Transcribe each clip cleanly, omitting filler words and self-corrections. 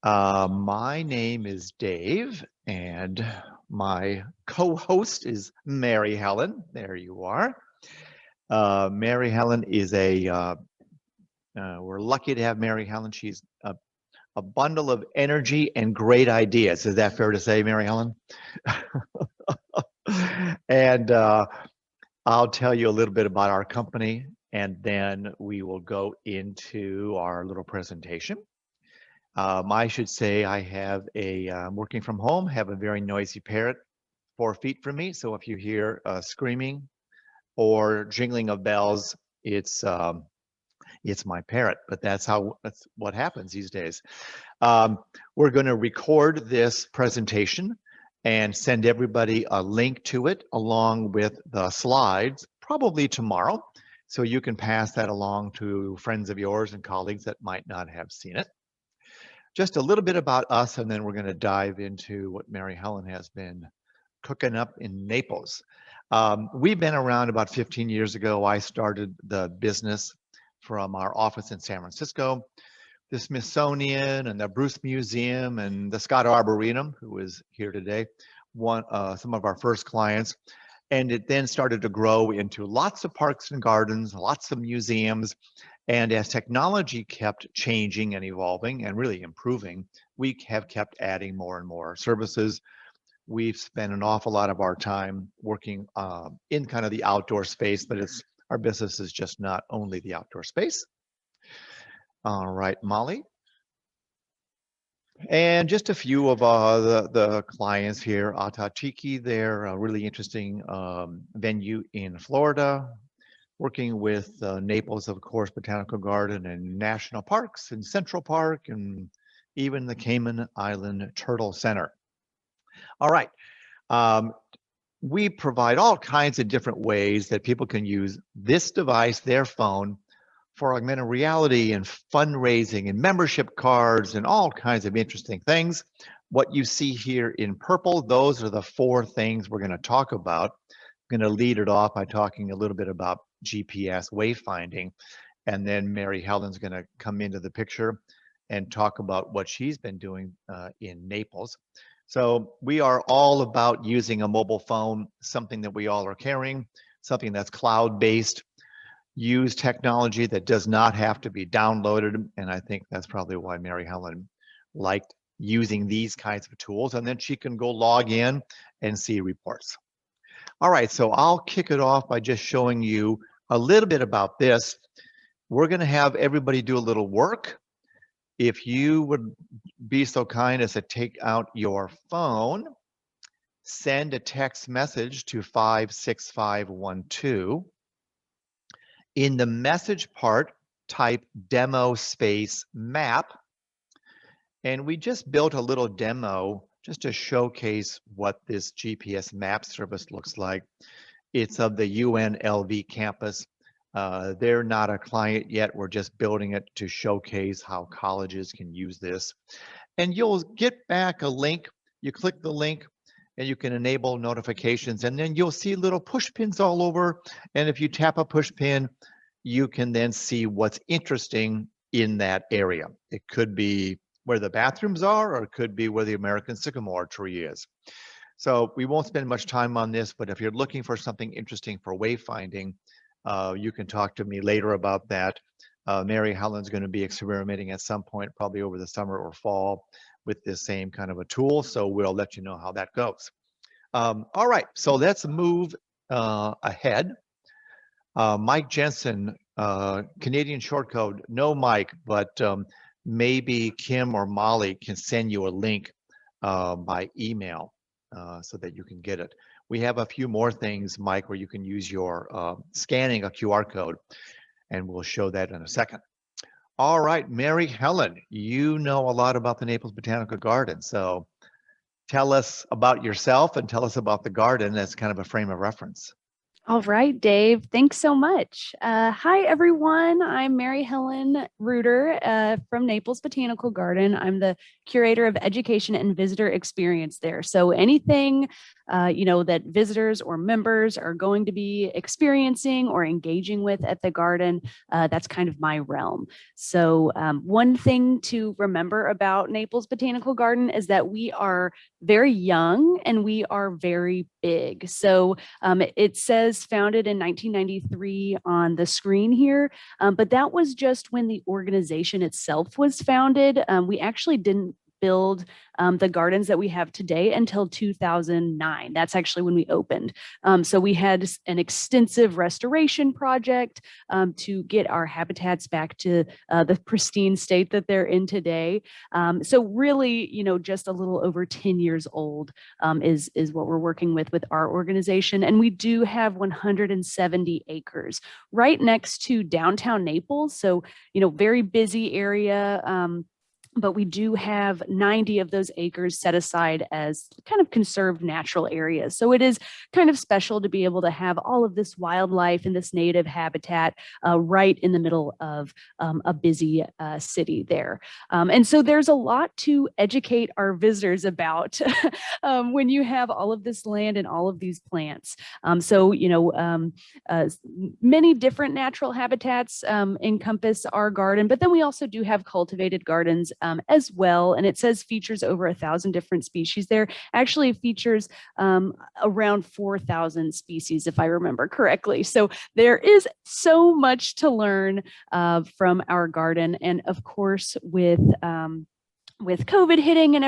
My name is Dave, and my co-host is Mary Helen. There you are. Mary Helen is we're lucky to have Mary Helen. She's a bundle of energy and great ideas. Is that fair to say, Mary Helen? And I'll tell you a little bit about our company, and then we will go into our little presentation. I should say I have working from home, have a very noisy parrot 4 feet from me. So if you hear screaming or jingling of bells, it's my parrot, but that's what happens these days. We're going to record this presentation and send everybody a link to it along with the slides, probably tomorrow. So you can pass that along to friends of yours and colleagues that might not have seen it. Just a little bit about us, and then we're going to dive into what Mary Helen has been cooking up in Naples. We've been around about 15 years ago. I started the business from our office in San Francisco. The Smithsonian and the Bruce Museum and the Scott Arboretum, who is here today, some of our first clients. And it then started to grow into lots of parks and gardens, lots of museums. And as technology kept changing and evolving and really improving, we have kept adding more and more services. We've spent an awful lot of our time working in kind of the outdoor space, but our business is just not only the outdoor space. All right, Molly. And just a few of the clients here. Atatiki, they're a really interesting venue in Florida, working with Naples, of course, Botanical Garden and national parks and Central Park and even the Cayman Island Turtle Center. All right. We provide all kinds of different ways that people can use this device, their phone, for augmented reality and fundraising and membership cards and all kinds of interesting things. What you see here in purple, those are the 4 things we're going to talk about. I'm going to lead it off by talking a little bit about GPS wayfinding, and then Mary Helen's going to come into the picture and talk about what she's been doing in Naples. So we are all about using a mobile phone, something that we all are carrying, something that's cloud-based, use technology that does not have to be downloaded. And I think that's probably why Mary Helen liked using these kinds of tools. And then she can go log in and see reports. All right, so I'll kick it off by just showing you a little bit about this. We're going to have everybody do a little work. If you would be so kind as to take out your phone, send a text message to 56512. In the message part, type demo space map. And we just built a little demo just to showcase what this GPS map service looks like. It's of the UNLV campus. They're not a client yet. We're just building it to showcase how colleges can use this. And you'll get back a link. You click the link and you can enable notifications, and then you'll see little push pins all over. And if you tap a push pin, you can then see what's interesting in that area. It could be where the bathrooms are, or it could be where the American sycamore tree is. So we won't spend much time on this, but if you're looking for something interesting for wayfinding, you can talk to me later about that. Mary Helen's going to be experimenting at some point, probably over the summer or fall, with this same kind of a tool. So we'll let you know how that goes. All right, so let's move ahead. Mike Jensen, Canadian short code, no Mike, but maybe Kim or Molly can send you a link by email so that you can get it. We have a few more things, Mike, where you can use your scanning a QR code, and we'll show that in a second. All right, Mary Helen, you know a lot about the Naples Botanical Garden, so tell us about yourself and tell us about the garden as kind of a frame of reference. All right, Dave. Thanks so much. Hi, everyone. I'm Mary Helen Reuter from Naples Botanical Garden. I'm the curator of education and visitor experience there. So anything, that visitors or members are going to be experiencing or engaging with at the garden, that's kind of my realm. So one thing to remember about Naples Botanical Garden is that we are very young and we are very big. So it says founded in 1993 on the screen here, but that was just when the organization itself was founded. We actually didn't build the gardens that we have today until 2009. That's actually when we opened. So we had an extensive restoration project to get our habitats back to the pristine state that they're in today. So really, just a little over 10 years old is what we're working with our organization. And we do have 170 acres right next to downtown Naples. So, very busy area. But we do have 90 of those acres set aside as kind of conserved natural areas. So it is kind of special to be able to have all of this wildlife and this native habitat right in the middle of a busy city there. And so there's a lot to educate our visitors about when you have all of this land and all of these plants. Uh, many different natural habitats encompass our garden, but then we also do have cultivated gardens as well. And it says features over 1,000 different species there. Actually features around 4,000 species, if I remember correctly. So there is so much to learn from our garden. And of course, with COVID hitting and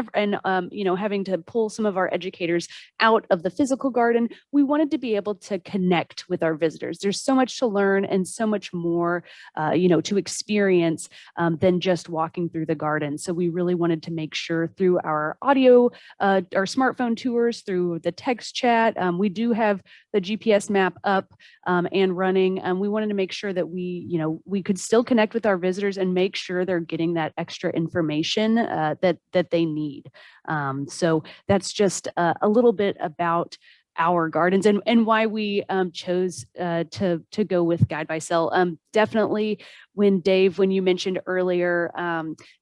having to pull some of our educators out of the physical garden, we wanted to be able to connect with our visitors. There's so much to learn and so much more, to experience than just walking through the garden. So we really wanted to make sure through our audio, our smartphone tours, through the text chat, we do have the GPS map up and running. We wanted to make sure that we could still connect with our visitors and make sure they're getting that extra information that they need. So that's just a little bit about our gardens and why we chose to go with Guide by Cell. Definitely, when you mentioned earlier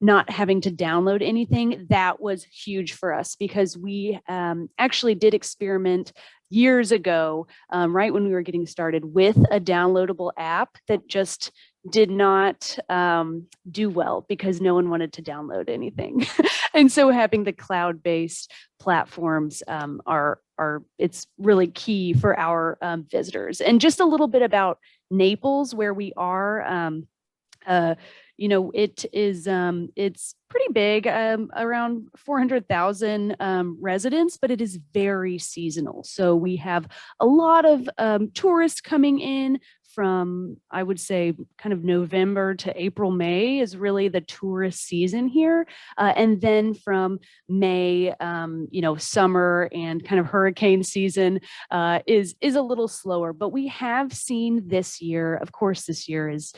not having to download anything, that was huge for us because we actually did experiment years ago, right when we were getting started, with a downloadable app that just did not do well because no one wanted to download anything. And so having the cloud-based platforms are it's really key for our visitors. And just a little bit about Naples, where we are. Uh, it's pretty big, around 400,000 residents, but it is very seasonal. So we have a lot of tourists coming in from, I would say, kind of November to April, May is really the tourist season here. And then from May, summer and kind of hurricane season is a little slower. But we have seen this year, of course, this year is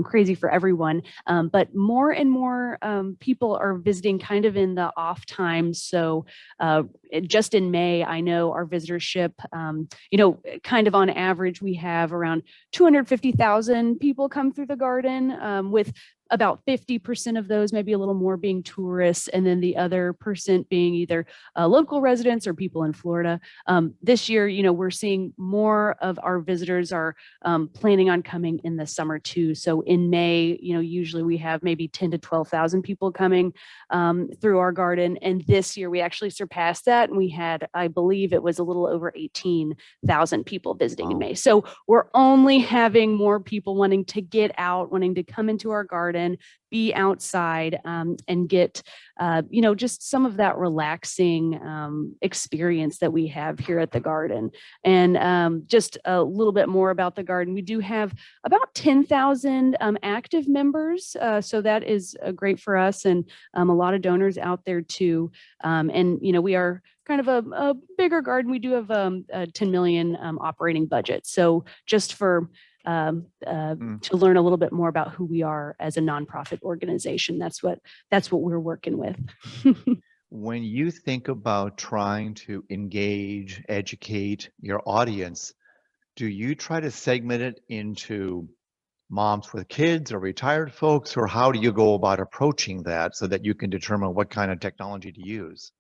crazy for everyone, but more and more people are visiting kind of in the off times. So just in May, I know our visitorship, kind of on average, we have around 250,000 people come through the garden, with about 50% of those, maybe a little more, being tourists, and then the other percent being either local residents or people in Florida. This year, we're seeing more of our visitors are planning on coming in the summer too. So in May, usually we have maybe 10 to 12,000 people coming through our garden. And this year we actually surpassed that. And we had, I believe it was a little over 18,000 people visiting in May. So we're only having more people wanting to get out, wanting to come into our garden, be outside, and get, just some of that relaxing experience that we have here at the garden. And just a little bit more about the garden. We do have about 10,000 active members. So that is great for us, and a lot of donors out there too. And, we are kind of a bigger garden. We do have a 10 million operating budget. So just for to learn a little bit more about who we are as a nonprofit organization. That's what we're working with. When you think about trying to engage, educate your audience, do you try to segment it into moms with kids or retired folks, or how do you go about approaching that so that you can determine what kind of technology to use?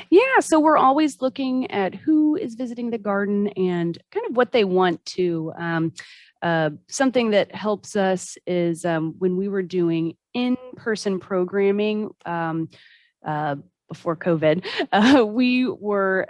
Yeah, so we're always looking at who is visiting the garden and kind of what they want to. Something that helps us is when we were doing in-person programming. Uh, Before COVID, we were,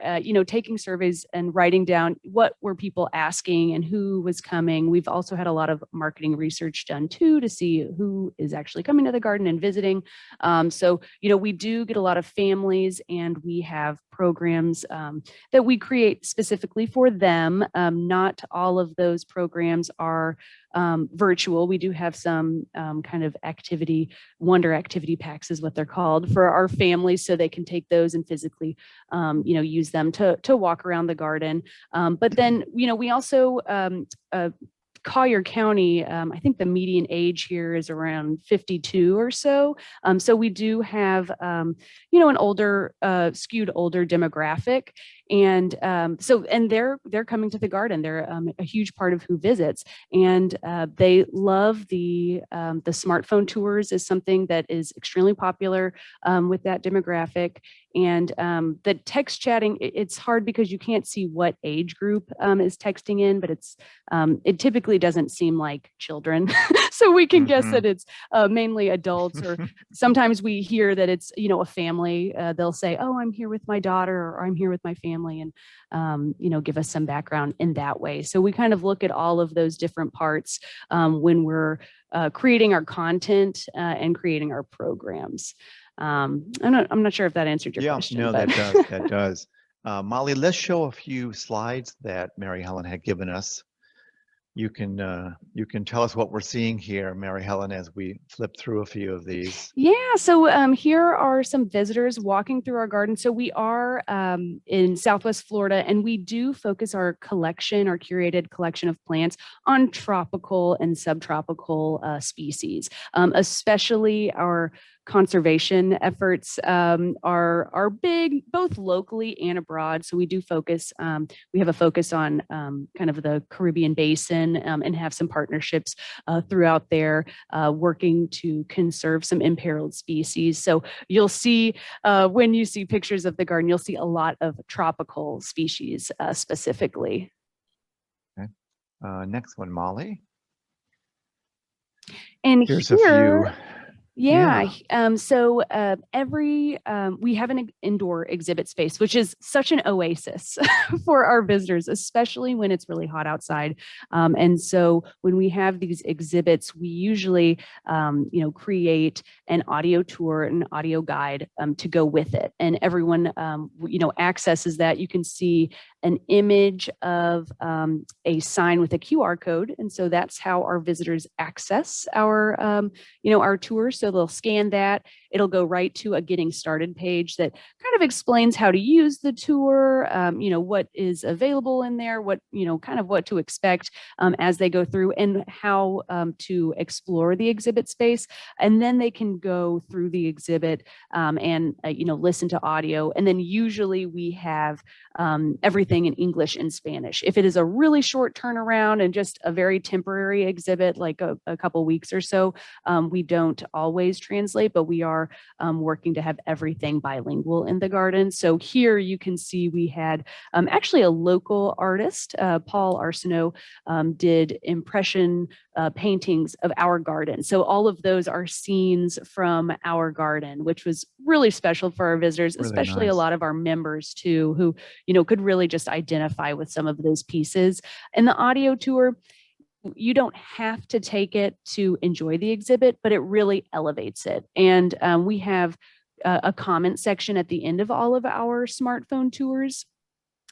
taking surveys and writing down what were people asking and who was coming. We've also had a lot of marketing research done too to see who is actually coming to the garden and visiting. We do get a lot of families, and we have programs that we create specifically for them. Not all of those programs are virtual. We do have some kind of wonder activity packs is what they're called, for our families, so they can take those and physically use them to walk around the garden. But then we also Collier County, I think the median age here is around 52 or so. So we do have, an older, skewed older demographic. And and they're coming to the garden. They're a huge part of who visits, and they love the smartphone tours is something that is extremely popular with that demographic. And the text chatting, it's hard because you can't see what age group is texting in, but it typically doesn't seem like children. So we can guess that it's mainly adults, or sometimes we hear that it's, a family. They'll say, oh, I'm here with my daughter, or I'm here with my family, and, give us some background in that way. So we kind of look at all of those different parts when we're creating our content and creating our programs. I'm not sure if that answered your question. No, but... that does. That does. Molly, let's show a few slides that Mary Helen had given us. You can tell us what we're seeing here, Mary Helen, as we flip through a few of these. Yeah, so here are some visitors walking through our garden. So we are in Southwest Florida, and we do focus our curated collection of plants on tropical and subtropical species, especially our conservation efforts are big, both locally and abroad. So we do focus, we have a focus on kind of the Caribbean basin and have some partnerships throughout there working to conserve some imperiled species. So you'll see, when you see pictures of the garden, you'll see a lot of tropical species specifically. Okay. Next one, Molly. And here's here, a few. Yeah. We have an indoor exhibit space, which is such an oasis for our visitors, especially when it's really hot outside. And so when we have these exhibits, we usually, create an audio tour, an audio guide to go with it. And everyone, accesses that. You can see an image of a sign with a QR code. And so that's how our visitors access our tour. So they'll scan that. It'll go right to a getting started page that kind of explains how to use the tour, what is available in there, what to expect as they go through, and how to explore the exhibit space. And then they can go through the exhibit and listen to audio. And then usually we have everything in English and Spanish. If it is a really short turnaround and just a very temporary exhibit, like a couple weeks or so, we don't always translate, but we are working to have everything bilingual in the garden. So here you can see we had actually a local artist, Paul Arsenault, did impression paintings of our garden. So all of those are scenes from our garden, which was really special for our visitors, Really especially nice. a lot of our members too, who, could really just identify with some of those pieces. And the audio tour, you don't have to take it to enjoy the exhibit, but it really elevates it. And we have a comment section at the end of all of our smartphone tours.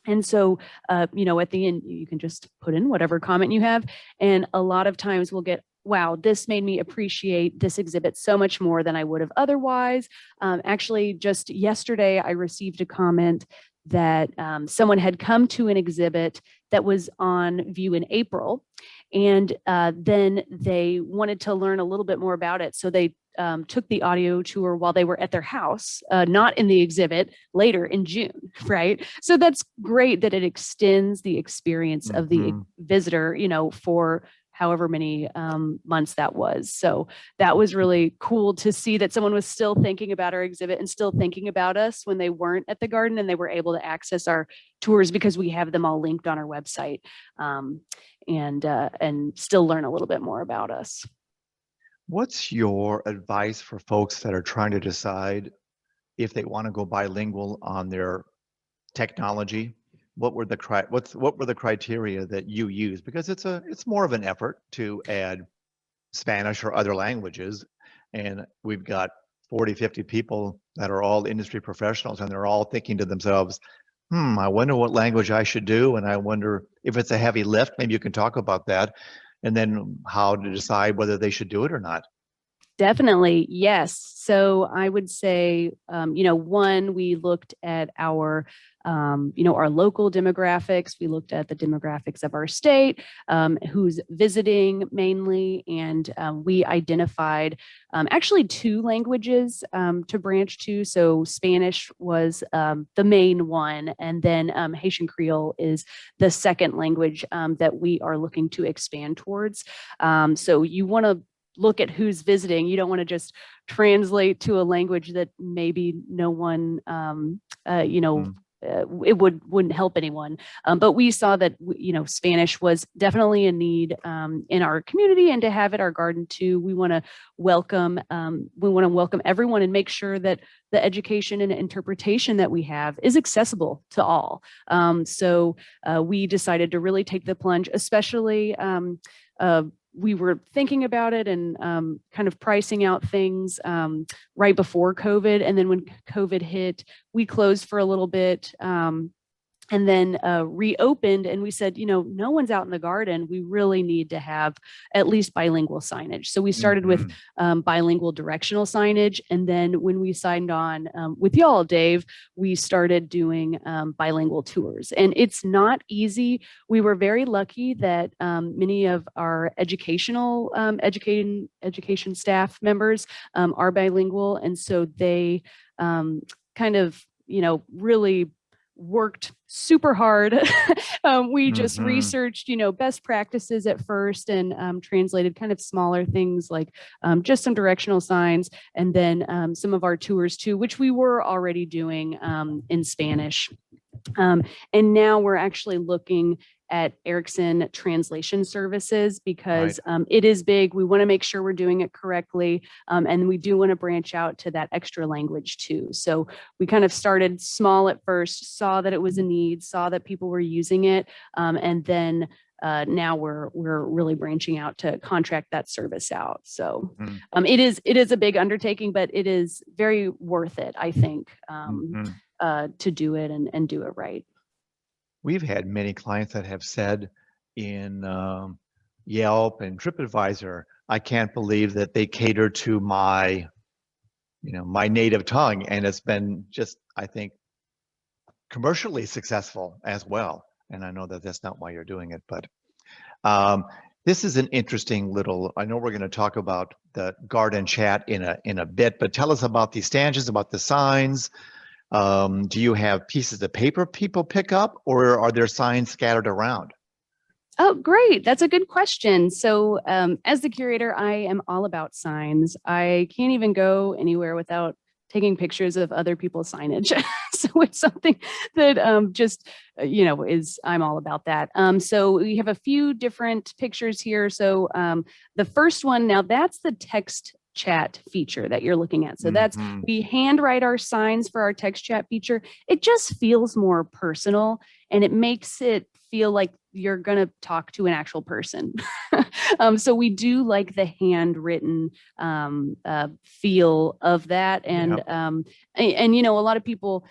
And so, at the end, you can just put in whatever comment you have. And a lot of times we'll get, wow, this made me appreciate this exhibit so much more than I would have otherwise. Actually, just yesterday, I received a comment that someone had come to an exhibit that was on view in April. And then they wanted to learn a little bit more about it. So they took the audio tour while they were at their house, not in the exhibit, later in June, right? So that's great that it extends the experience of the visitor, for however many months that was. So that was really cool to see that someone was still thinking about our exhibit and still thinking about us when they weren't at the garden, and they were able to access our tours because we have them all linked on our website, and still learn a little bit more about us. What's your advice for folks that are trying to decide if they want to go bilingual on their technology? What were the criteria that you use? Because it's more of an effort to add Spanish or other languages, and we've got 40, 50 people that are all industry professionals, and they're all thinking to themselves, I wonder what language I should do, and I wonder if it's a heavy lift. Maybe you can talk about that, and then how to decide whether they should do it or not. Definitely, yes. So I would say, one, we looked at our, our local demographics. We looked at the demographics of our state, who's visiting mainly, and we identified actually two languages to branch to. So Spanish was the main one, and then Haitian Creole is the second language that we are looking to expand towards. So you want to look at who's visiting. You don't want to just translate to a language that maybe no one, it wouldn't help anyone. But we saw that, Spanish was definitely a need in our community, and to have at our garden too. We want to welcome everyone and make sure that the education and interpretation that we have is accessible to all. So we decided to really take the plunge, especially we were thinking about it and kind of pricing out things right before COVID. And then when COVID hit, we closed for a little bit. And then reopened, and we said, no one's out in the garden. We really need to have at least bilingual signage. So we started with bilingual directional signage. And then when we signed on with y'all, Dave, we started doing bilingual tours. And it's not easy. We were very lucky that many of our education staff members are bilingual. And so they kind of, really worked super hard. We just researched, best practices at first, and translated kind of smaller things like just some directional signs, and then some of our tours too, which we were already doing in Spanish. And now we're actually looking at Erickson translation services because it is big. We want to make sure we're doing it correctly. And we do want to branch out to that extra language too. So we kind of started small at first, saw that it was a need, saw that people were using it. And then now we're really branching out to contract that service out. So it is a big undertaking, but it is very worth it, I think, to do it and do it right. We've had many clients that have said in Yelp and TripAdvisor, I can't believe that they cater to my, my native tongue. And it's been just, I think, commercially successful as well. And I know that that's not why you're doing it, but this is an interesting little, I know we're going to talk about the garden chat in a bit, but tell us about these stanchions, about the signs. Do you have pieces of paper people pick up, or are there signs scattered around? Oh, great. That's a good question. So as the curator, I am all about signs. I can't even go anywhere without taking pictures of other people's signage. So it's something that I'm all about that. So we have a few different pictures here. So the first one, now that's the text chat feature that you're looking at. So that's, we handwrite our signs for our text chat feature. It just feels more personal, and it makes it feel like you're going to talk to an actual person. So we do like the handwritten feel of that. And, a lot of people,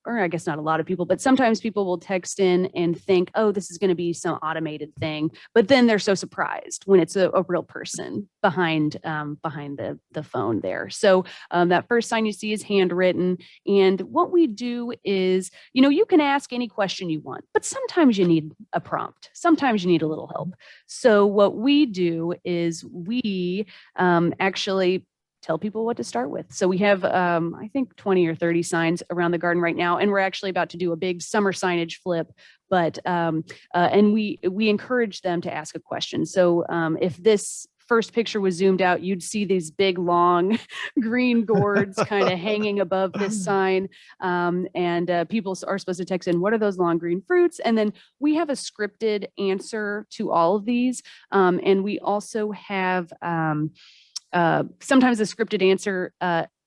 or I guess not a lot of people, but sometimes people will text in and think, oh, this is going to be some automated thing. But then they're so surprised when it's a real person behind the phone there. So that first sign you see is handwritten. And what we do is, you can ask any question you want, but sometimes you need a prompt. Sometimes you need a little help. So what we do is we actually tell people what to start with. So we have, I think 20 or 30 signs around the garden right now, and we're actually about to do a big summer signage flip. But and we encourage them to ask a question. So if this first picture was zoomed out, you'd see these big, long green gourds kind of hanging above this sign. And people are supposed to text in, what are those long green fruits? And then we have a scripted answer to all of these. And we also have sometimes the scripted answer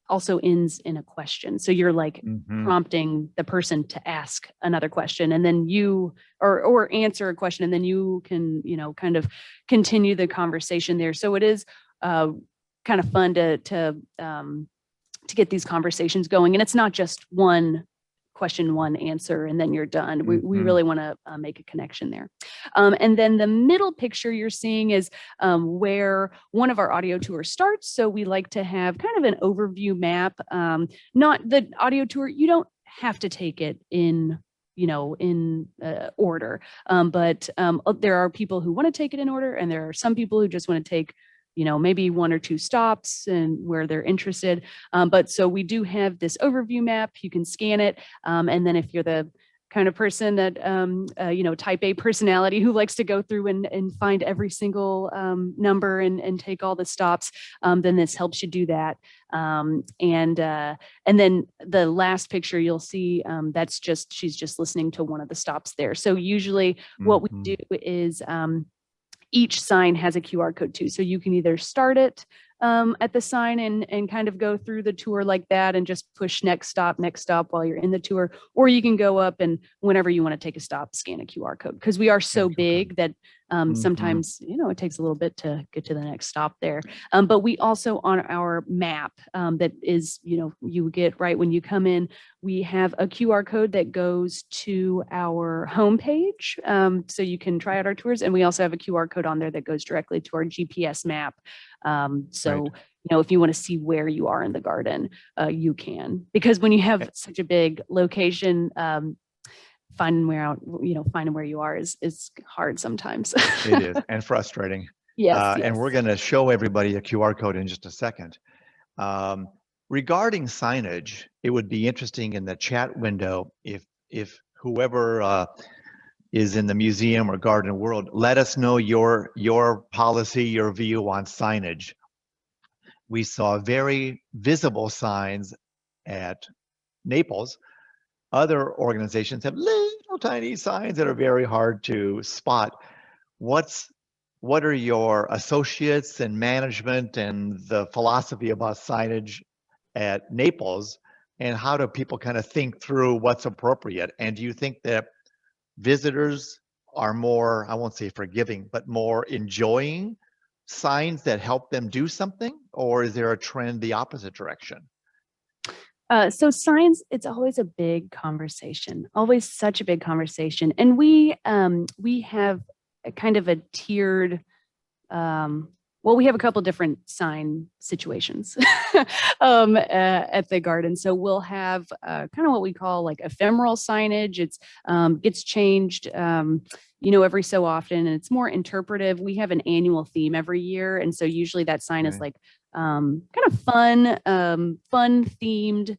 also ends in a question. So you're like prompting the person to ask another question, and then you or answer a question, and then you can, kind of continue the conversation there. So it is kind of fun to get these conversations going. And it's not just one question, one answer, and then you're done. We really want to make a connection there. And then the middle picture you're seeing is where one of our audio tours starts. So we like to have kind of an overview map. Not the audio tour, you don't have to take it in order. But there are people who want to take it in order, and there are some people who just want to take maybe one or two stops and where they're interested. But so we do have this overview map. You can scan it. And then if you're the kind of person that, type A personality who likes to go through and find every single number and take all the stops, then this helps you do that. And then the last picture you'll see, she's just listening to one of the stops there. So usually what we do is, each sign has a QR code too. So you can either start it at the sign and kind of go through the tour like that and just push next stop while you're in the tour, or you can go up and whenever you want to take a stop, scan a QR code, because we are so big that sometimes, it takes a little bit to get to the next stop there. But we also, on our map that is, you get right when you come in, we have a QR code that goes to our homepage. So you can try out our tours. And we also have a QR code on there that goes directly to our GPS map. So, if you want to see where you are in the garden, you can, because when you have such a big location, finding where you are is hard sometimes. It is, and frustrating. Yes. And we're going to show everybody a QR code in just a second. Regarding signage, it would be interesting in the chat window if whoever is in the museum or garden world, let us know your policy, your view on signage. We saw very visible signs at Naples. Other organizations have little tiny signs that are very hard to spot. What are your associates and management and the philosophy about signage at Naples, and how do people kind of think through what's appropriate? And do you think that visitors are more, I won't say forgiving, but more enjoying signs that help them do something? Or is there a trend the opposite direction? So signs, it's always a big conversation, always such a big conversation. And we have a kind of a tiered, we have a couple different sign situations at the garden. So we'll have kind of what we call like ephemeral signage. It's gets changed, every so often, and it's more interpretive. We have an annual theme every year, and so usually that sign is like kind of fun themed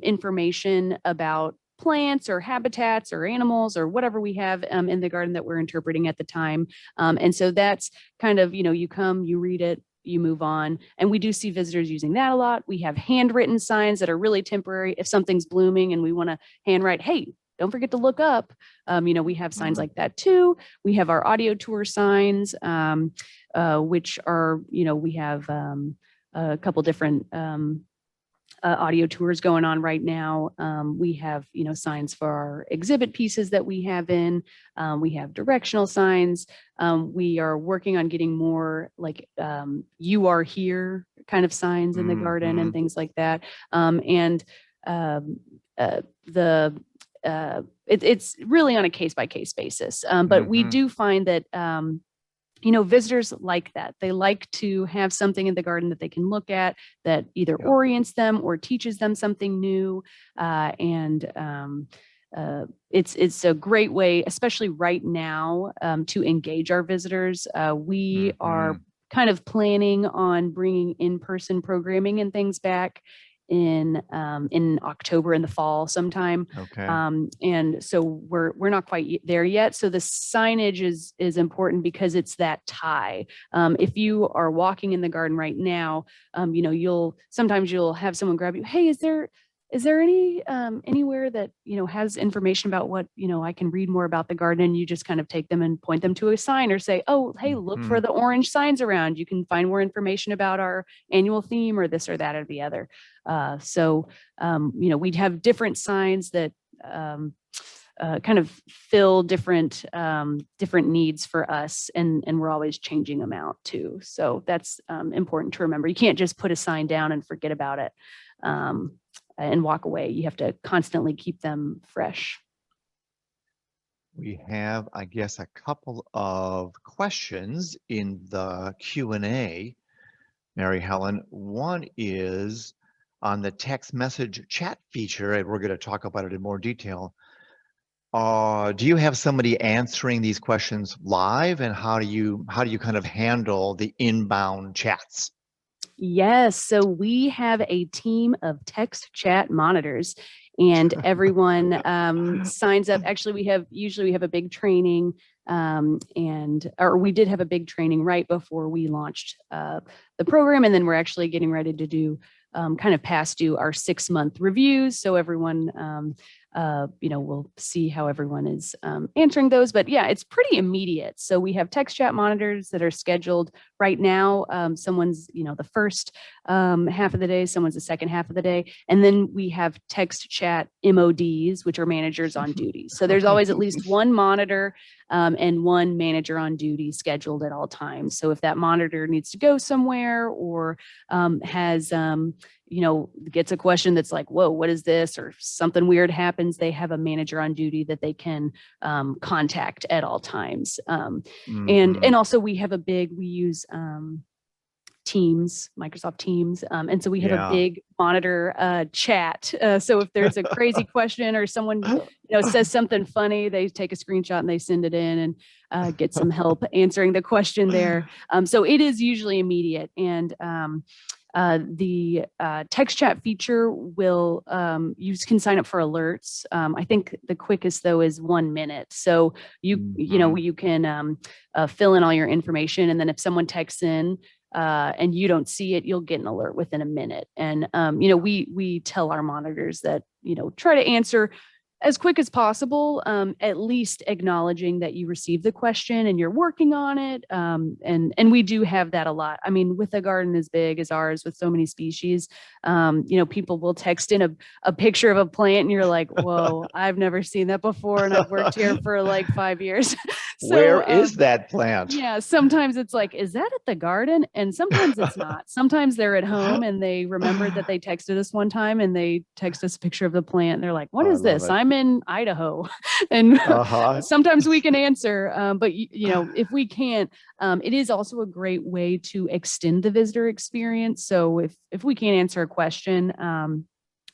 information about plants or habitats or animals or whatever we have in the garden that we're interpreting at the time. And so that's kind of, you come, you read it, you move on. And we do see visitors using that a lot. We have handwritten signs that are really temporary. If something's blooming and we want to handwrite, hey, don't forget to look up. We have signs like that too. We have our audio tour signs, which are, we have a couple different audio tours going on right now. We have, signs for our exhibit pieces that we have in. We have directional signs. We are working on getting more like you are here kind of signs in the garden and things like that. It's really on a case-by-case basis. But we do find that visitors like that. They like to have something in the garden that they can look at that either orients them or teaches them something new. It's a great way, especially right now, to engage our visitors. We are kind of planning on bringing in-person programming and things back in October in the fall sometime. Okay. And so we're not quite there yet. So the signage is important because it's that tie. If you are walking in the garden right now, sometimes you'll have someone grab you. Hey, is there any anywhere that has information about what I can read more about the garden? And you just kind of take them and point them to a sign, or say, oh, hey, look for the orange signs around. You can find more information about our annual theme, or this or that or the other. We'd have different signs that kind of fill different needs for us, and we're always changing them out too. So that's important to remember. You can't just put a sign down and forget about it and walk away. You have to constantly keep them fresh. We have, I guess, a couple of questions in the Q&A, Mary Helen. One is on the text message chat feature, and we're going to talk about it in more detail. Do you have somebody answering these questions live, and how do you kind of handle the inbound chats? Yes. So we have a team of text chat monitors, and everyone signs up. Actually, we have a big training, or we did have a big training right before we launched the program, and then we're actually getting ready to do kind of past due our 6-month reviews. So everyone we'll see how everyone is answering those. But yeah, it's pretty immediate. So we have text chat monitors that are scheduled right now. Someone's, the first half of the day, someone's the second half of the day. And then we have text chat MODs, which are managers on duty. So there's always at least one monitor and one manager on duty scheduled at all times. So if that monitor needs to go somewhere, or has gets a question that's like, whoa, what is this? Or something weird happens, they have a manager on duty that they can contact at all times. And also we use Teams, Microsoft Teams. And so we have a big monitor chat. So if there's a crazy question, or someone says something funny, they take a screenshot and they send it in and get some help answering the question there. So it is usually immediate. And the text chat feature will, you can sign up for alerts. I think the quickest though is 1 minute. So you can fill in all your information, and then if someone texts in and you don't see it, you'll get an alert within a minute. And we tell our monitors that try to answer as quick as possible, at least acknowledging that you received the question and you're working on it. And we do have that a lot. I mean, with a garden as big as ours, with so many species, people will text in a picture of a plant, and you're like, whoa, I've never seen that before. And I've worked here for like 5 years. So, where is that plant? Yeah, sometimes it's like, is that at the garden? And sometimes it's not. Sometimes they're at home and they remembered that they texted us one time, and they text us a picture of the plant, and they're like, what is this? I'm in Idaho. And sometimes we can answer, but if we can't, it is also a great way to extend the visitor experience. So if we can't answer a question,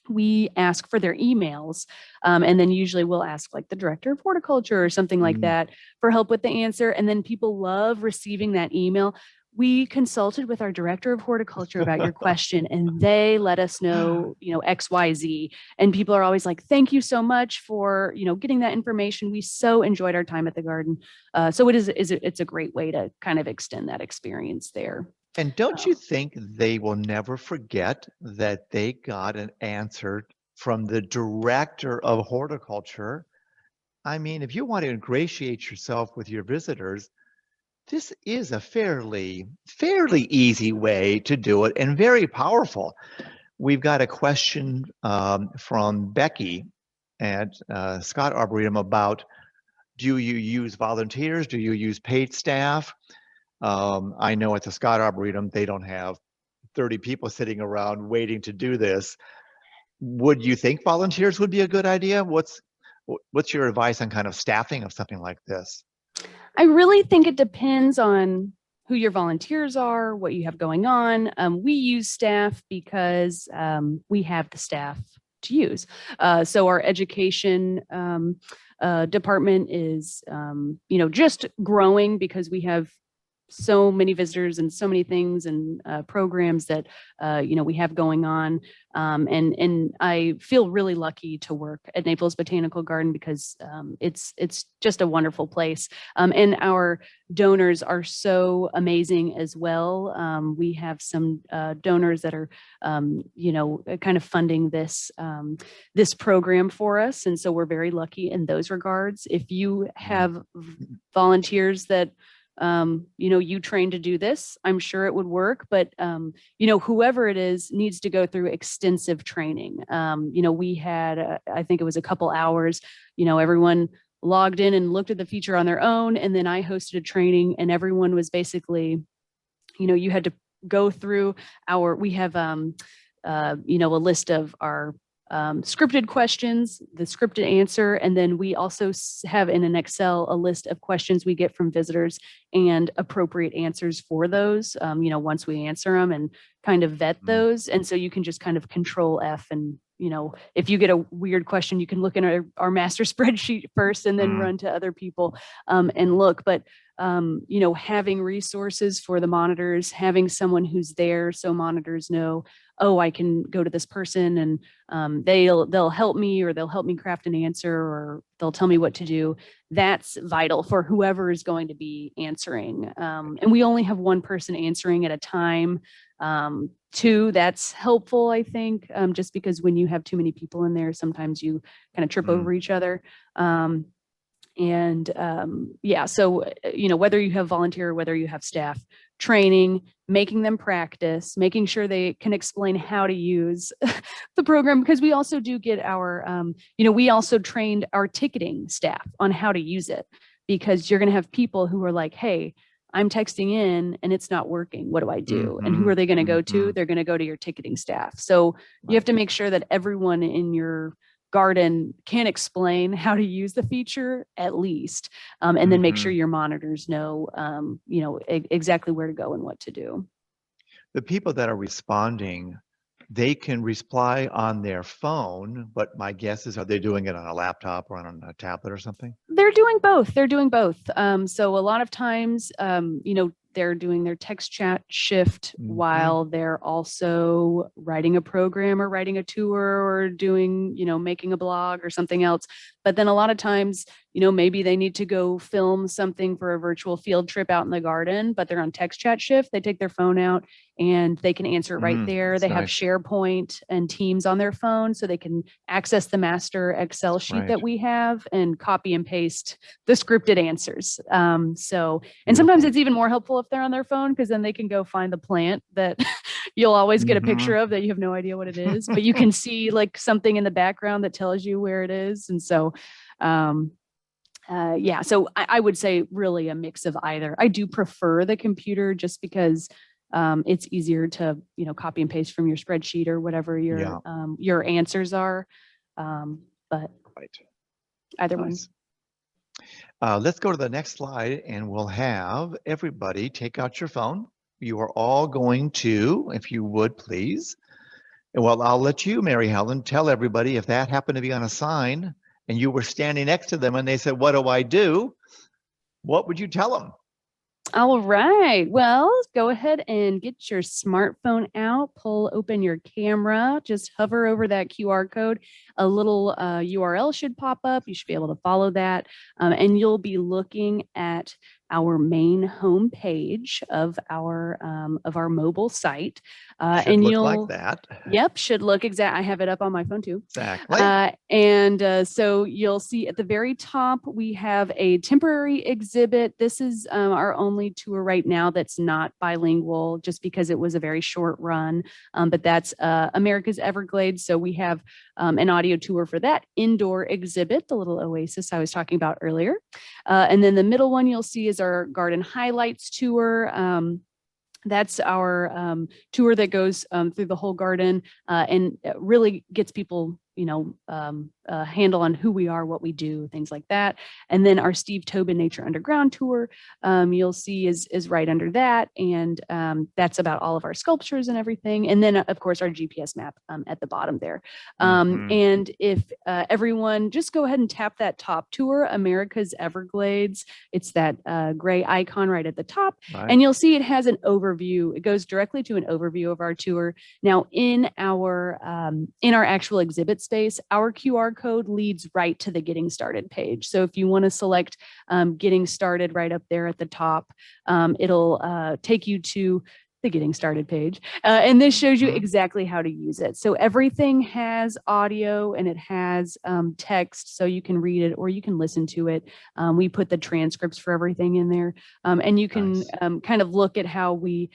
we ask for their emails, and then usually we'll ask like the director of horticulture or something like that for help with the answer. And then people love receiving that email. We consulted with our director of horticulture about your question, and they let us know, XYZ. And people are always like, thank you so much for, getting that information. We so enjoyed our time at the garden. So it's a great way to kind of extend that experience there. And don't you think they will never forget that they got an answer from the director of horticulture? I mean, if you want to ingratiate yourself with your visitors, this is a fairly easy way to do it, and very powerful. We've got a question from Becky at Scott Arboretum about, do you use volunteers? Do you use paid staff? I know at the Scott Arboretum, they don't have 30 people sitting around waiting to do this. Would you think volunteers would be a good idea? What's your advice on kind of staffing of something like this? I really think it depends on who your volunteers are, what you have going on. We use staff because we have the staff to use. So our education department is, just growing, because we have so many visitors and so many things and programs that we have going on, and I feel really lucky to work at Naples Botanical Garden because it's just a wonderful place, and our donors are so amazing as well. We have some donors that are kind of funding this program for us, and so we're very lucky in those regards. If you have volunteers that you train to do this, I'm sure it would work, but whoever it is needs to go through extensive training. We had I think it was a couple hours, everyone logged in and looked at the feature on their own, and then I hosted a training, and everyone was basically, you had to go through we have a list of our scripted questions, the scripted answer, and then we also have in an Excel a list of questions we get from visitors and appropriate answers for those, once we answer them and kind of vet those. And so you can just kind of control F, and if you get a weird question, you can look in our master spreadsheet first and then run to other people and look. But having resources for the monitors, having someone who's there so monitors know, oh, I can go to this person and they'll help me, or they'll help me craft an answer, or they'll tell me what to do. That's vital for whoever is going to be answering. And we only have one person answering at a time. Two, that's helpful, I think, just because when you have too many people in there, sometimes you kind of trip over each other. So whether you have volunteer or whether you have staff, training, making them practice, making sure they can explain how to use the program, because we also do get our we also trained our ticketing staff on how to use it, because you're going to have people who are like, hey, I'm texting in and it's not working. What do I do? And who are they going to go to? They're going to go to your ticketing staff. So you have to make sure that everyone in your garden can explain how to use the feature at least, and then make sure your monitors know, exactly where to go and what to do. The people that are responding, they can reply on their phone, but my guess is, are they doing it on a laptop or on a tablet or something? They're doing both. So a lot of times, they're doing their text chat shift while they're also writing a program or writing a tour or doing, making a blog or something else. But then a lot of times, maybe they need to go film something for a virtual field trip out in the garden, but they're on text chat shift. They take their phone out and they can answer it right there. They have SharePoint and Teams on their phone, so they can access the master Excel sheet that we have and copy and paste the scripted answers. And sometimes it's even more helpful if they're on their phone, because then they can go find the plant that you'll always get a picture of that you have no idea what it is, but you can see like something in the background that tells you where it is. And so, so I would say really a mix of either. I do prefer the computer just because it's easier to, copy and paste from your spreadsheet or whatever your answers are. But either one. Let's go to the next slide, and we'll have everybody take out your phone. You are all going to, if you would, please. Well, I'll let you, Mary Helen, tell everybody, if that happened to be on a sign and you were standing next to them and they said, what do I do? What would you tell them? All right. Well, go ahead and get your smartphone out, pull open your camera, just hover over that QR code. A little URL should pop up. You should be able to follow that. And you'll be looking at our main home page of our mobile site. Should and look you'll like that. Yep, should look exact. I have it up on my phone too. Exactly. So you'll see at the very top, we have a temporary exhibit. This is our only tour right now that's not bilingual, just because it was a very short run. But that's America's Everglades. So we have an audio tour for that indoor exhibit, the little oasis I was talking about earlier. And then the middle one you'll see is our garden highlights tour. That's our tour that goes through the whole garden and really gets people, handle on who we are, what we do, things like that. And then our Steve Tobin Nature Underground tour, you'll see is right under that. And that's about all of our sculptures and everything. And then of course our GPS map at the bottom there. And if everyone just go ahead and tap that top tour, America's Everglades, it's that gray icon right at the top. Right. And you'll see it has an overview. It goes directly to an overview of our tour. Now in our actual exhibit space, our QR code leads right to the Getting Started page. So if you want to select Getting Started right up there at the top, it'll take you to the Getting Started page. And this shows you exactly how to use it. So everything has audio and it has text, so you can read it or you can listen to it. We put the transcripts for everything in there. And you can kind of look at how we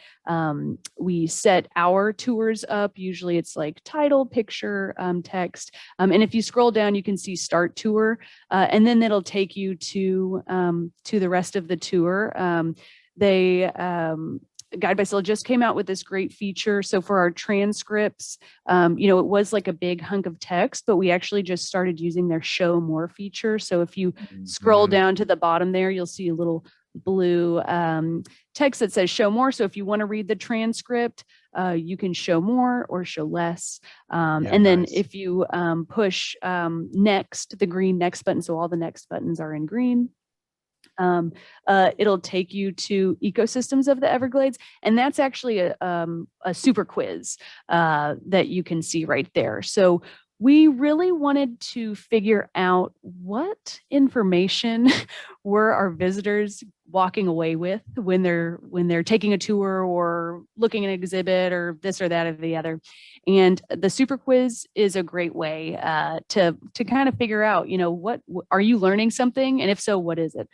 set our tours up. Usually it's like title, picture, text. And if you scroll down, you can see Start Tour, and then it'll take you to the rest of the tour. Guide by Stella just came out with this great feature. So for our transcripts, it was like a big hunk of text, but we actually just started using their Show More feature. So if you scroll down to the bottom there, you'll see a little blue text that says Show More. So if you want to read the transcript, you can show more or show less. And then if you push next, the green next button, so all the next buttons are in green, it'll take you to Ecosystems of the Everglades, and that's actually a super quiz that you can see right there. So we really wanted to figure out what information were our visitors walking away with when they're taking a tour or looking at an exhibit or this or that or the other. And the super quiz is a great way to kind of figure out, what are you learning something, and if so, what is it?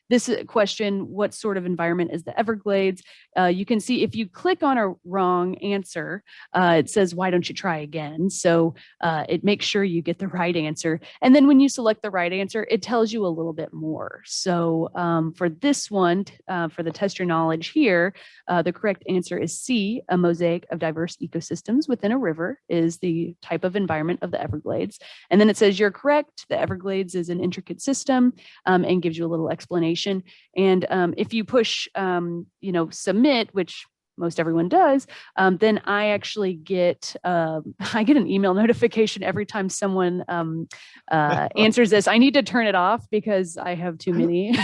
This question, what sort of environment is the Everglades? You can see if you click on a wrong answer, it says, why don't you try again? So it makes sure you get the right answer. And then when you select the right answer, it tells you a little bit more. So for this one, for the Test Your Knowledge here, the correct answer is C, a mosaic of diverse ecosystems within a river is the type of environment of the Everglades. And then it says you're correct. The Everglades is an intricate system, and gives you a little explanation. And if you push, submit, which most everyone does, then I actually get an email notification every time someone answers this. I need to turn it off because I have too many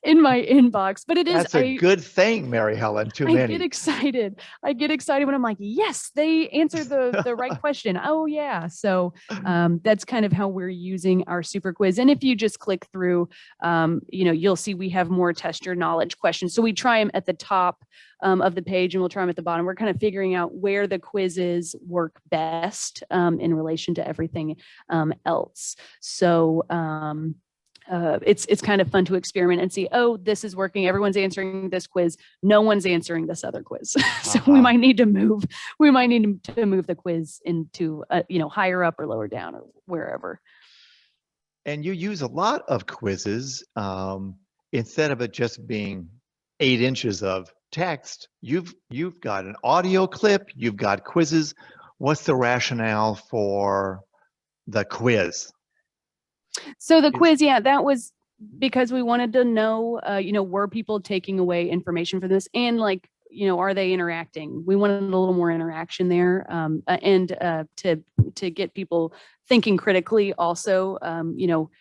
in my inbox. But it is that's a good thing, Mary Helen. Too many. I get excited when I'm like, yes, they answered the right question. Oh yeah. So that's kind of how we're using our super quiz. And if you just click through, you'll see we have more Test Your Knowledge questions. So we try them at the top of the page, and we'll try them at the bottom. We're kind of figuring out where the quizzes work best in relation to everything else. So it's kind of fun to experiment and see, oh, this is working. Everyone's answering this quiz. No one's answering this other quiz. So we might need to move the quiz into, higher up or lower down or wherever. And you use a lot of quizzes instead of it just being 8 inches of text. You've got an audio clip, you've got quizzes. What's the rationale for the quiz? So the quiz, that was because we wanted to know, were people taking away information from this, and are they interacting? We wanted a little more interaction there, and to get people thinking critically. Also,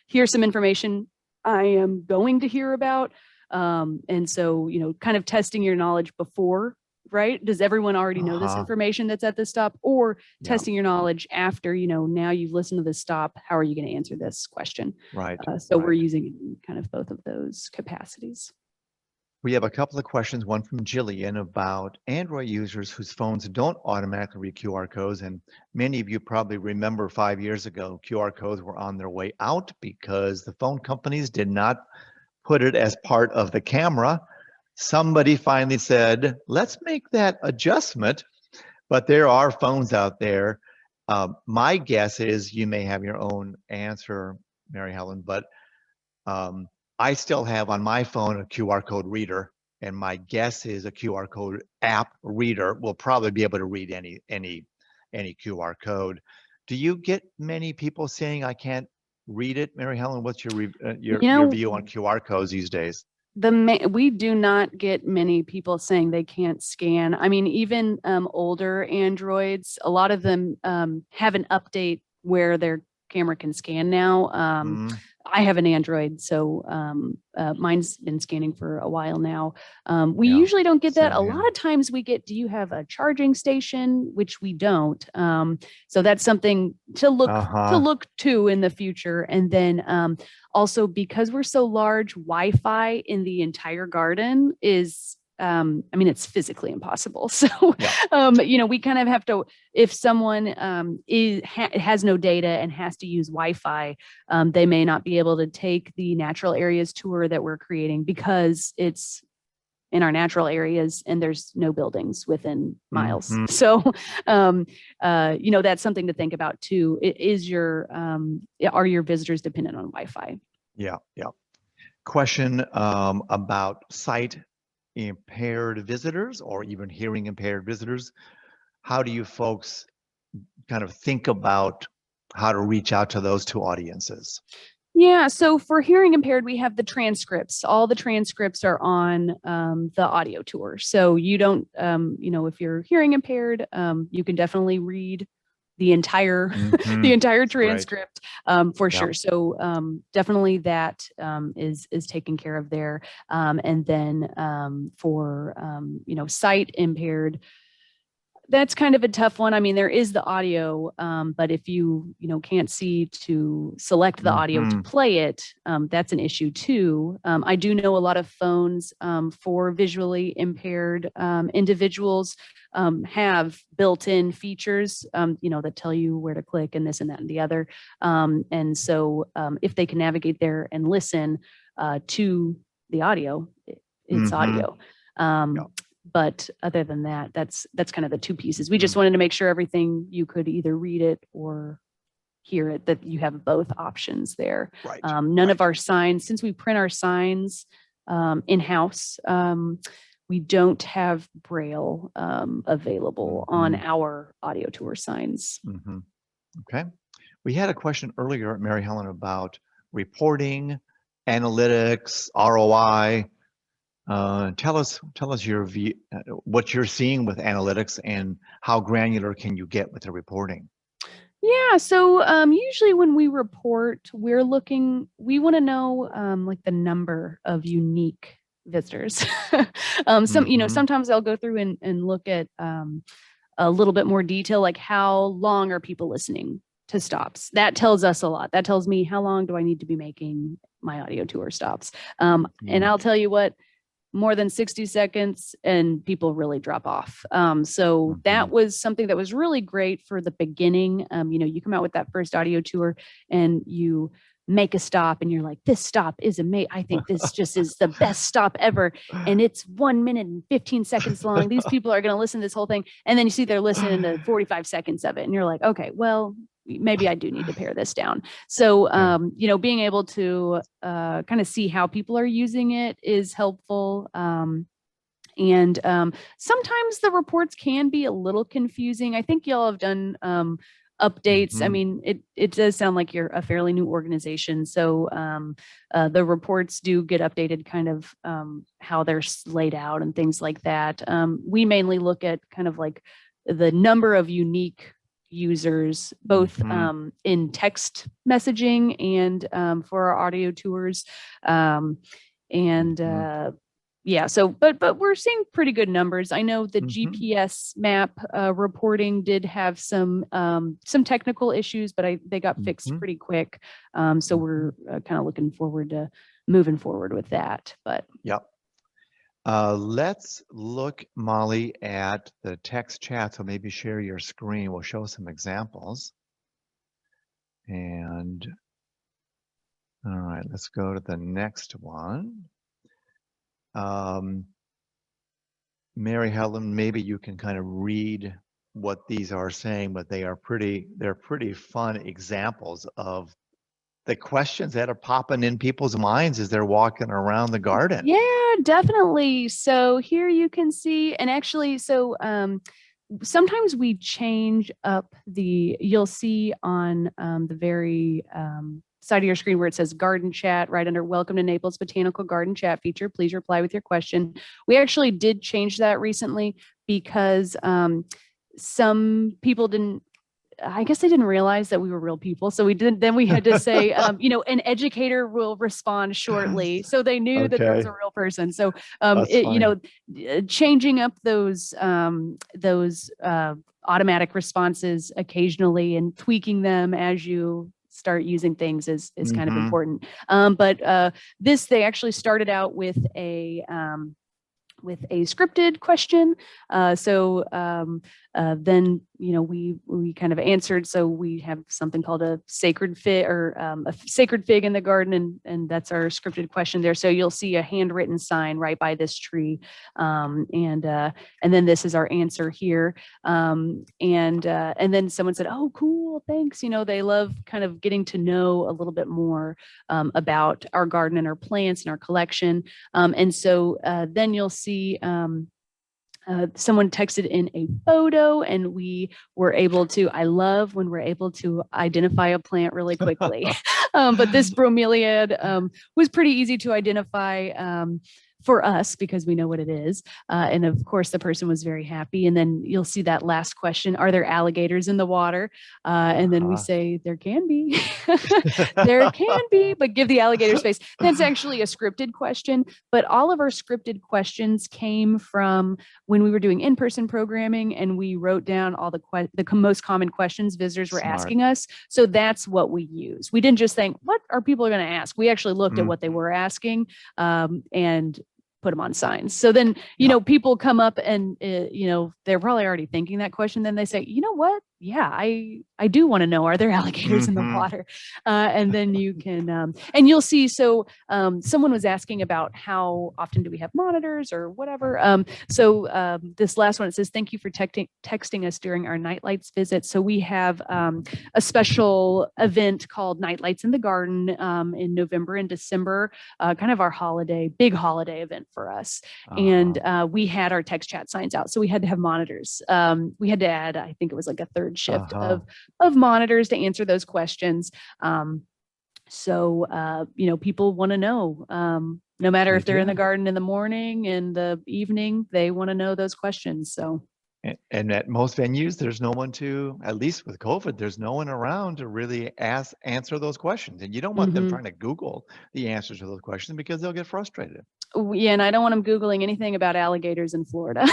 here's some information I am going to hear about. And so, kind of testing your knowledge before, right? Does everyone already know this information that's at the stop, or testing your knowledge after, now you've listened to this stop, how are you going to answer this question? Right. So we're using it in kind of both of those capacities. We have a couple of questions, one from Jillian about Android users whose phones don't automatically read QR codes. And many of you probably remember 5 years ago, QR codes were on their way out because the phone companies did not put it as part of the camera. Somebody finally said, let's make that adjustment. But there are phones out there. My guess is you may have your own answer, Mary Helen, but I still have on my phone a QR code reader, and my guess is a QR code app reader will probably be able to read any QR code. Do you get many people saying I can't read it, Mary Helen? What's your You your know, view on QR codes these days? we do not get many people saying they can't scan. I mean, even older Androids, a lot of them have an update where their camera can scan now. Mm, I have an Android, so mine's been scanning for a while now. We yeah, usually don't get that. same A lot here. of times we get, do you have a charging station? Which we don't. So that's something to Uh-huh. look to in the future. And then also, because we're so large, Wi-Fi in the entire garden is, I mean, it's physically impossible. So, Yeah. we kind of have to, if someone has no data and has to use Wi-Fi, they may not be able to take the natural areas tour that we're creating because it's in our natural areas and there's no buildings within miles. Mm-hmm. So, that's something to think about too. Are your visitors dependent on Wi-Fi? Yeah, yeah. Question about sight impaired visitors or even hearing impaired visitors. How do you folks kind of think about how to reach out to those two audiences? Yeah, so for hearing impaired, we have the transcripts. All the transcripts are on the audio tour. So you don't, if you're hearing impaired, you can definitely read the entire Mm-hmm. the entire Great. transcript for Yeah. sure. So definitely that is taken care of there. And then for sight impaired, that's kind of a tough one. I mean, there is the audio, but if can't see to select the audio to Mm-hmm. play it, that's an issue too. I do know a lot of phones for visually impaired individuals have built-in features, that tell you where to click and this and that and the other. And so if they can navigate there and listen to the audio, it's Mm-hmm. audio. Yeah. But other than that, that's kind of the two pieces. We just Mm. wanted to make sure everything, you could either read it or hear it, that you have both options there. Right. None of Right. our signs, since we print our signs in-house, we don't have Braille available on Mm-hmm. our audio tour signs. Mm-hmm. Okay. We had a question earlier, Mary Helen, about reporting, analytics, ROI. Tell us your view, what you're seeing with analytics and how granular can you get with the reporting? Yeah, so usually when we report, we want to know like the number of unique visitors. Mm-hmm. Sometimes I'll go through and look at a little bit more detail, like how long are people listening to stops. That tells us a lot. That tells me how long do I need to be making my audio tour stops. And I'll tell you what, more than 60 seconds and people really drop off. So Mm-hmm. that was something that was really great for the beginning. You come out with that first audio tour and you make a stop and you're like, this stop is amazing. I think this just is the best stop ever. And it's 1 minute and 15 seconds long. These people are going to listen to this whole thing. And then you see they're listening to 45 seconds of it. And you're like, okay, well, maybe I do need to pare this down. So, being able to kind of see how people are using it is helpful. And sometimes the reports can be a little confusing. I think y'all have done updates. I Mm-hmm. mean, it does sound like you're a fairly new organization. So the reports do get updated kind of how they're laid out and things like that. We mainly look at kind of like the number of unique users, both Mm-hmm. in text messaging and for our audio tours. And Mm-hmm. yeah, so but we're seeing pretty good numbers. I know the Mm-hmm. GPS map reporting did have some technical issues, but they got fixed Mm-hmm. pretty quick. So we're kind of looking forward to moving forward with that. But Yep. Let's look, Molly, at the text chat. So maybe share your screen. We'll show some examples. And all right, let's go to the next one. Mary Helen, maybe you can kind of read what these are saying, but they're pretty fun examples of the questions that are popping in people's minds as they're walking around the garden. yeah, definitely. So here you can see, and actually, so sometimes we change up you'll see on the very side of your screen where it says garden chat, right under welcome to Naples Botanical Garden Chat feature. Please reply with your question. We actually did change that recently because some people didn't, I guess they didn't realize that we were real people. So we had to say, an educator will respond shortly. So they knew that there was Okay, a real person. So, that's funny. changing up those automatic responses occasionally and tweaking them as you start using things is kind of Mm-hmm. important. But they actually started out with a scripted question. Then we kind of answered. So we have something called a sacred fig or a sacred fig in the garden, and that's our scripted question there. So you'll see a handwritten sign right by this tree, and then this is our answer here. And then someone said, "Oh, cool, thanks." They love kind of getting to know a little bit more about our garden and our plants and our collection. And so then you'll see someone texted in a photo, and we were able to, I love when we're able to identify a plant really quickly. But this bromeliad was pretty easy to identify for us because we know what it is. And of course, the person was very happy. And then you'll see that last question, are there alligators in the water? And then we say, there can be. There can be, but give the alligator space. That's actually a scripted question, but all of our scripted questions came from when we were doing in-person programming, and we wrote down all the most common questions visitors were Smart. asking us. So that's what we use. We didn't just think, what are people going to ask? We actually looked at what they were asking and put them on signs. So then, people come up and, they're probably already thinking that question. Then they say, you know what? Yeah, I do want to know, are there alligators in the water? And then you can, and you'll see, so someone was asking about how often do we have monitors or whatever. So this last one, it says, thank you for texting us during our Nightlights visit. So we have a special event called Nightlights in the Garden in November and December, kind of our big holiday event for us. And we had our text chat signs out. So we had to have monitors. We had to add, I think it was like a third shift of monitors to answer those questions. So people want to know, no matter if they're in the garden in the morning, in the evening, they want to know those questions. So. And at most venues, there's no one to, at least with COVID, there's no one around to really answer those questions. And you don't want them trying to Google the answers to those questions because they'll get frustrated. Yeah, and I don't want them Googling anything about alligators in Florida.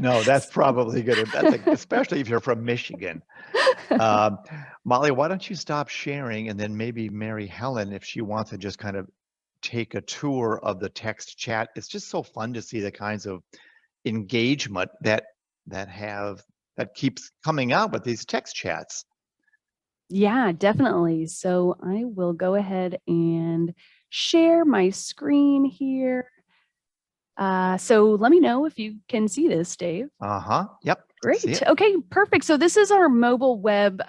No, that's probably good. Especially if you're from Michigan. Molly, why don't you stop sharing, and then maybe Mary Helen, if she wants to just kind of take a tour of the text chat. It's just so fun to see the kinds of engagement that keeps coming out with these text chats. Yeah, definitely. So I will go ahead and share my screen here. So let me know if you can see this, Dave. Yep. Great. Okay, perfect. So this is our mobile web.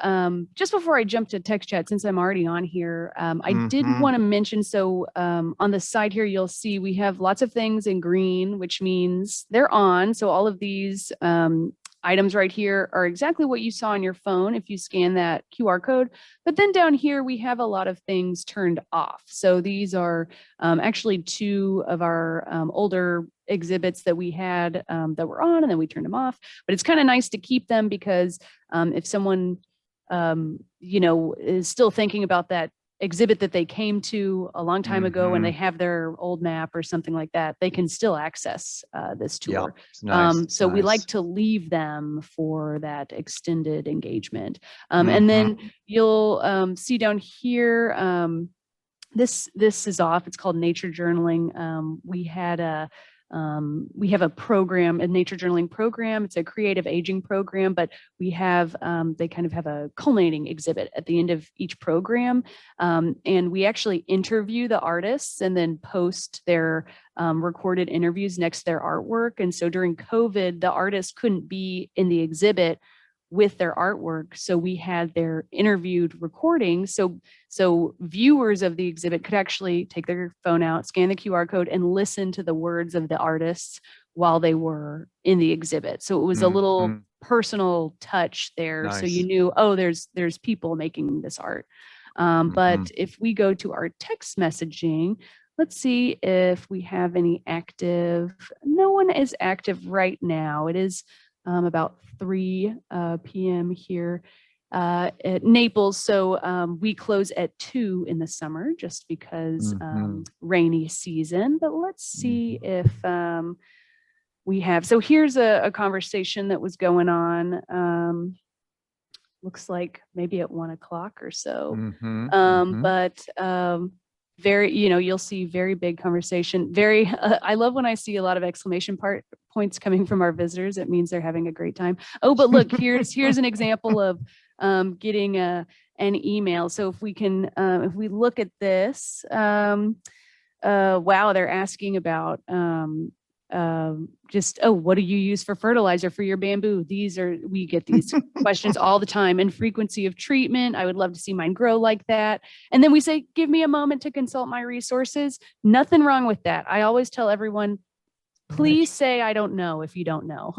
Just before I jump to text chat, since I'm already on here, I did want to mention, so on the side here, you'll see we have lots of things in green, which means they're on. So all of these items right here are exactly what you saw on your phone if you scan that QR code. But then down here, we have a lot of things turned off. So these are actually two of our older exhibits that we had that were on, and then we turned them off. But it's kind of nice to keep them because if someone, is still thinking about that exhibit that they came to a long time ago and they have their old map or something like that, they can still access this tour. So we like to leave them for that extended engagement. And then you'll see down here, this is off. It's called nature journaling. We have a program, a nature journaling program. It's a creative aging program, but we have, they kind of have a culminating exhibit at the end of each program. And we actually interview the artists and then post their recorded interviews next to their artwork. And so during COVID, the artists couldn't be in the exhibit with their artwork. So we had their interviewed recordings. So viewers of the exhibit could actually take their phone out, scan the QR code, and listen to the words of the artists while they were in the exhibit. So it was a little personal touch there. So you Nice. knew, oh, there's people making this art. But if we go to our text messaging, let's see if we have any active. No one is active right now. It is about 3 p.m. here at Naples. So we close at 2 in the summer just because rainy season. But let's see if we have. So here's a conversation that was going on. Looks like maybe at 1 o'clock or so. But very, you'll see very big conversation. Very, I love when I see a lot of exclamation points coming from our visitors. It means they're having a great time. Oh, but look, here's an example of getting an email. So if we can, if we look at this, wow, they're asking about just, oh, what do you use for fertilizer for your bamboo? We get these questions all the time. And frequency of treatment. I would love to see mine grow like that. And then we say, give me a moment to consult my resources. Nothing wrong with that. I always tell everyone, please say I don't know if you don't know.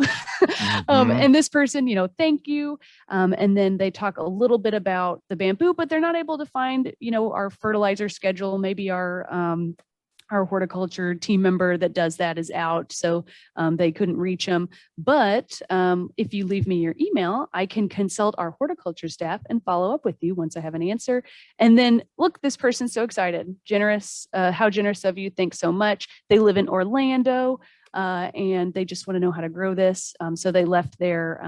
And this person, thank you. And then they talk a little bit about the bamboo, but they're not able to find, our fertilizer schedule. Maybe our horticulture team member that does that is out, so they couldn't reach them. But if you leave me your email, I can consult our horticulture staff and follow up with you once I have an answer. And then look, this person's so excited, generous, how generous of you, thanks so much. They live in Orlando. And they just want to know how to grow this. So they left their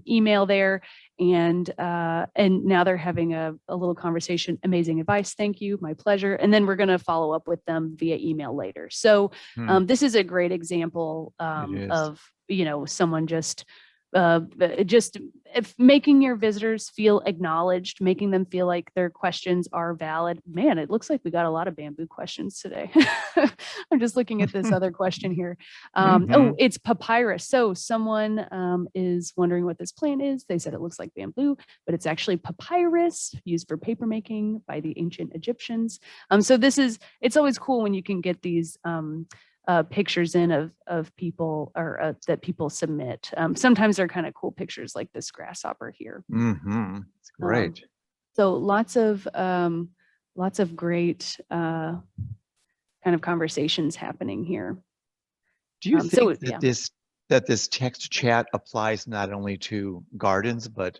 email there, and now they're having a little conversation. Amazing advice. Thank you. My pleasure. And then we're going to follow up with them via email later. So this is a great example of, someone just making your visitors feel acknowledged, making them feel like their questions are valid. Man, it looks like we got a lot of bamboo questions today. I'm just looking at this other question here. Oh, it's papyrus. So someone is wondering what this plant is. They said it looks like bamboo, but it's actually papyrus used for paper making by the ancient Egyptians. So it's always cool when you can get these pictures in of people or that people submit. Sometimes they're kind of cool pictures like this grasshopper here. It's great. So lots of great kind of conversations happening here. Do you think that this text chat applies not only to gardens, but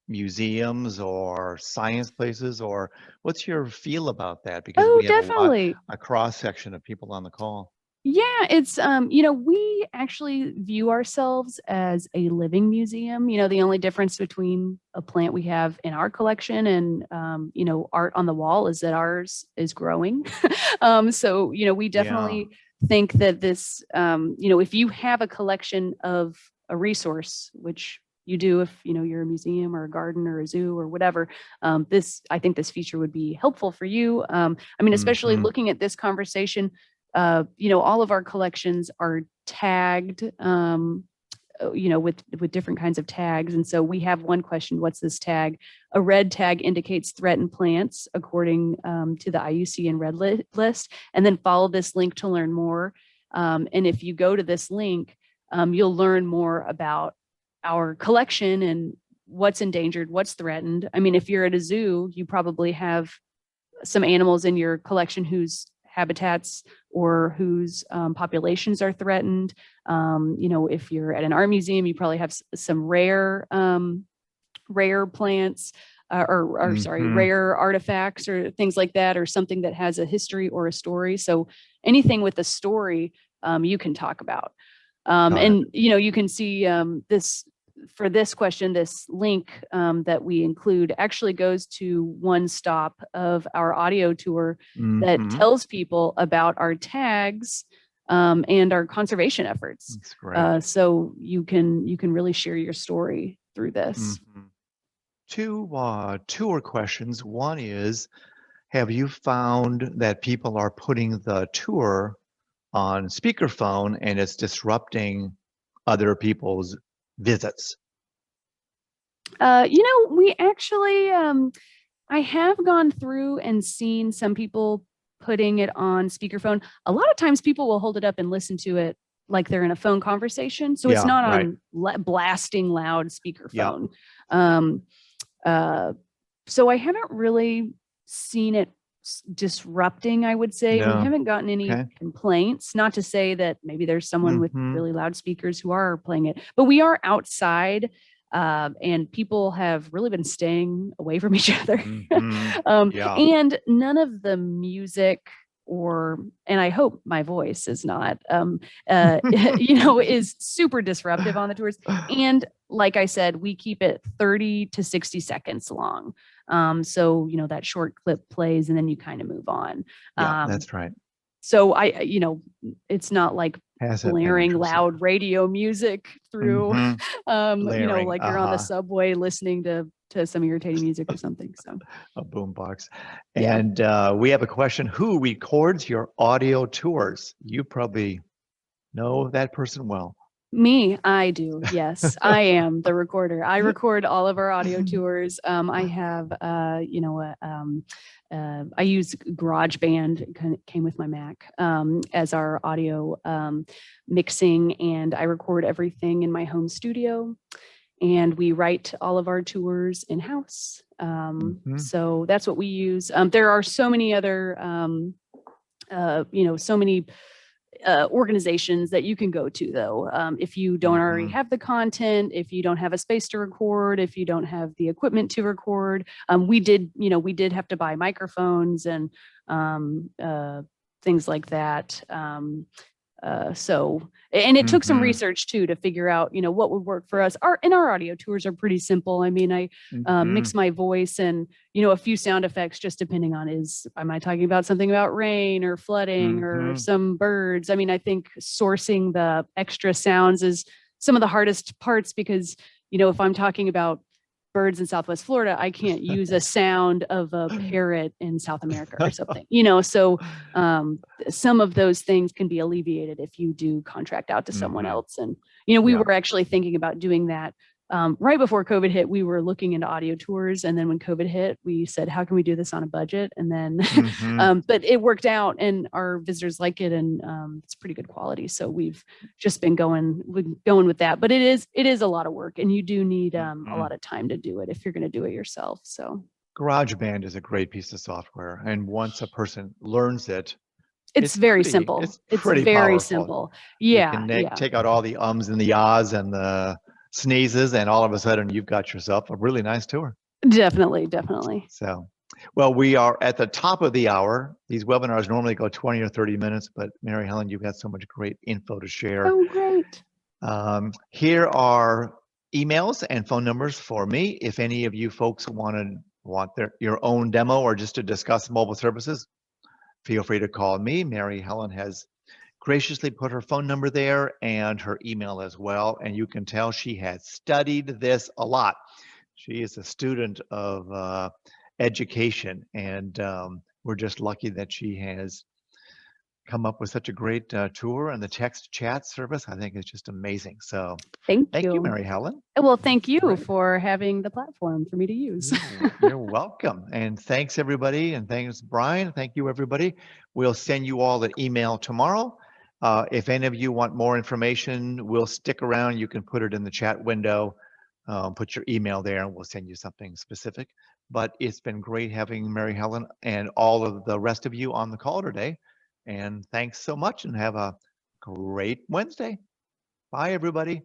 museums or science places, or what's your feel about that? Because we have definitely a cross section of people on the call. Yeah, it's we actually view ourselves as a living museum. The only difference between a plant we have in our collection and art on the wall is that ours is growing. So we definitely think that this if you have a collection of a resource, which you do if you're a museum or a garden or a zoo or whatever, I think this feature would be helpful for you. Especially looking at this conversation, all of our collections are tagged, with different kinds of tags. And so we have one question: what's this tag? A red tag indicates threatened plants according to the IUCN Red List. And then follow this link to learn more. And if you go to this link, you'll learn more about our collection and what's endangered, what's threatened. If you're at a zoo, you probably have some animals in your collection whose habitats or whose populations are threatened. If you're at an art museum, you probably have some rare plants rare artifacts or things like that, or something that has a history or a story. So anything with a story, you can talk about. You can see this. For this question, this link that we include actually goes to one stop of our audio tour that tells people about our tags and our conservation efforts. That's great. So you can really share your story through this. Two tour questions. One is, have you found that people are putting the tour on speakerphone and it's disrupting other people's visits? We actually, I have gone through and seen some people putting it on speakerphone. A lot of times people will hold it up and listen to it like they're in a phone conversation. So it's Yeah, not right. on blasting loud Yeah. speakerphone. Um, so I haven't really seen it disrupting, I would say, and we No. haven't gotten any Okay. complaints. Not to say that maybe there's someone with Mm-hmm. really loud speakers who are playing it, but we are outside, and people have really been staying away from each other. Mm-hmm. Yeah. And none of the music and I hope my voice is not, is super disruptive on the tours. And like I said, we keep it 30 to 60 seconds long. So, that short clip plays and then you kind of move on. Yeah, Um, that's right. so it's not like Hasn't been blaring intrusive. loud radio music through, Mm-hmm. Layering. like you're on the subway listening to some irritating music or something. So A boombox. yeah. And we have a question. Who records your audio tours? You probably know that person well. Me, I do. Yes, I am the recorder. I record all of our audio tours. I have, I use GarageBand. It kind of came with my Mac, as our audio mixing, and I record everything in my home studio. And we write all of our tours in house. Mm-hmm. So that's what we use. There are so many other, so many organizations that you can go to, though, if you don't already Mm-hmm. have the content, if you don't have a space to record, if you don't have the equipment to record. We did have to buy microphones and things like that. And it took some Mm-hmm. research too to figure out, what would work for us. Our audio tours are pretty simple. I mean, I Mm-hmm. mix my voice and, a few sound effects, just depending on am I talking about something about rain or flooding or Mm-hmm. some birds? I mean, I think sourcing the extra sounds is some of the hardest parts because, if I'm talking about birds in Southwest Florida, I can't use a sound of a parrot in South America or something, so some of those things can be alleviated if you do contract out to someone Mm-hmm. else. And, we Yeah. were actually thinking about doing that. Right before COVID hit, we were looking into audio tours. And then when COVID hit, we said, how can we do this on a budget? And then, Mm-hmm. but it worked out and our visitors like it, and it's pretty good quality. So we've just been going with that, but it is a lot of work and you do need a lot of time to do it if you're going to do it yourself. So GarageBand is a great piece of software. And once a person learns it, it's very it's simple. It's pretty very powerful. simple. You Yeah. can Yeah, take out all the ums and the ahs and the sneezes, and all of a sudden you've got yourself a really nice tour. definitely. So, well, we are at the top of the hour. These webinars normally go 20 or 30 minutes, but Mary Helen, you've got so much great info to share. Oh, great. Here are emails and phone numbers for me. If any of you folks want your own demo or just to discuss mobile services, feel free to call me. Mary Helen has graciously put her phone number there and her email as well. And you can tell she has studied this a lot. She is a student of education, and we're just lucky that she has come up with such a great tour, and the text chat service I think is just amazing. So Thank thank you, you. Mary Helen. Well, thank you Great. for having the platform for me to use. You're welcome. And thanks everybody. And thanks, Brian. Thank you, everybody. We'll send you all an email tomorrow. If any of you want more information, we'll stick around. You can put it in the chat window, put your email there, and we'll send you something specific. But it's been great having Mary Helen and all of the rest of you on the call today. And thanks so much and have a great Wednesday. Bye, everybody.